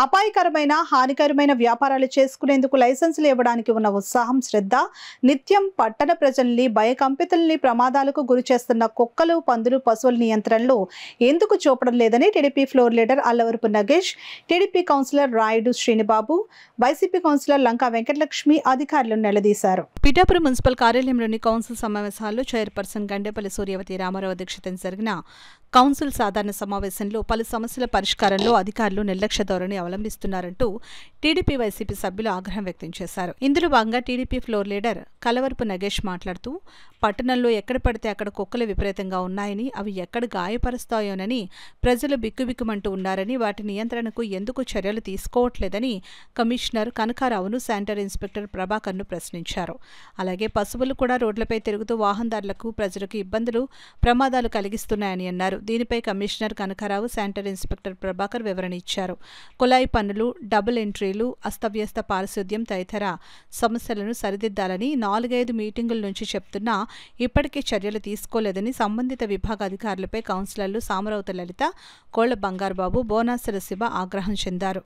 అపాయకరమైన హానికరమైన వ్యాపారాలు చేసుకునేందుకు లైసెన్సులు ఇవ్వడానికి ఉన్న ఉత్సాహం, శ్రద్ధ నిత్యం పట్టణ ప్రజల్ని భయకంపితుల్ని ప్రమాదాలకు గురి చేస్తున్న కుక్కలు, పందులు, పశువుల నియంత్రణలు ఎందుకు చూపడం లేదని TDP floor leader Allavarapu Nagesh, TDP councillor Rayudu Srinibabu, YCP councillor Lanka Venkatalakshmi అధికారులను నిలదీశారు. పిఠాపురం మున్సిపల్ కార్యాలయంలోని కౌన్సిల్ సమావేశాల్లో చైర్పర్సన్ గండేపల్లి సూర్యవతి రామారావు అధ్యక్షతన జరిగిన కౌన్సిల్ సాధారణ సమావేశంలో పలు సమస్యల పరిష్కారంలో అధికారులు నిర్లక్ష్య ధోరణి అవలంబిస్తున్నారంటూ టీడీపీ, వైసీపీ సభ్యులు ఆగ్రహం వ్యక్తం చేశారు. ఇందులో భాగంగా టీడీపీ ఫ్లోర్ లీడర్ కలవరపు నగేష్ మాట్లాడుతూ పట్టణంలో ఎక్కడ పడితే అక్కడ కుక్కలు విపరీతంగా ఉన్నాయని, అవి ఎక్కడ గాయపరుస్తాయోనని ప్రజలు బిక్కుబిక్కుమంటూ ఉన్నారని, వాటి నియంత్రణకు ఎందుకు చర్యలు తీసుకోవట్లేదని కమిషనర్ కనకారావును, శానిటరీ ఇన్స్పెక్టర్ ప్రభాకర్ను ప్రశ్నించారు. అలాగే పశువులు కూడా రోడ్లపై తిరుగుతూ వాహనదారులకు, ప్రజలకు ఇబ్బందులు, ప్రమాదాలు కలిగిస్తున్నాయని అన్నారు. దీనిపై commissioner Kanakarao, sanitary inspector Prabhakar వివరణ ఇచ్చారు. కుళాయి పన్నులు, డబుల్ ఎంట్రీలు, అస్తవ్యస్త పారిశుద్ధ్యం తదితర సమస్యలను సరిదిద్దాలని 4-5 మీటింగుల నుంచి చెప్తున్నా ఇప్పటికీ చర్యలు తీసుకోలేదని సంబంధిత విభాగ అధికారులపై కౌన్సిలర్లు సామరవత లలిత, కోళ్ల బంగారుబాబు, బోనాసుల శివ ఆగ్రహం చెందారు.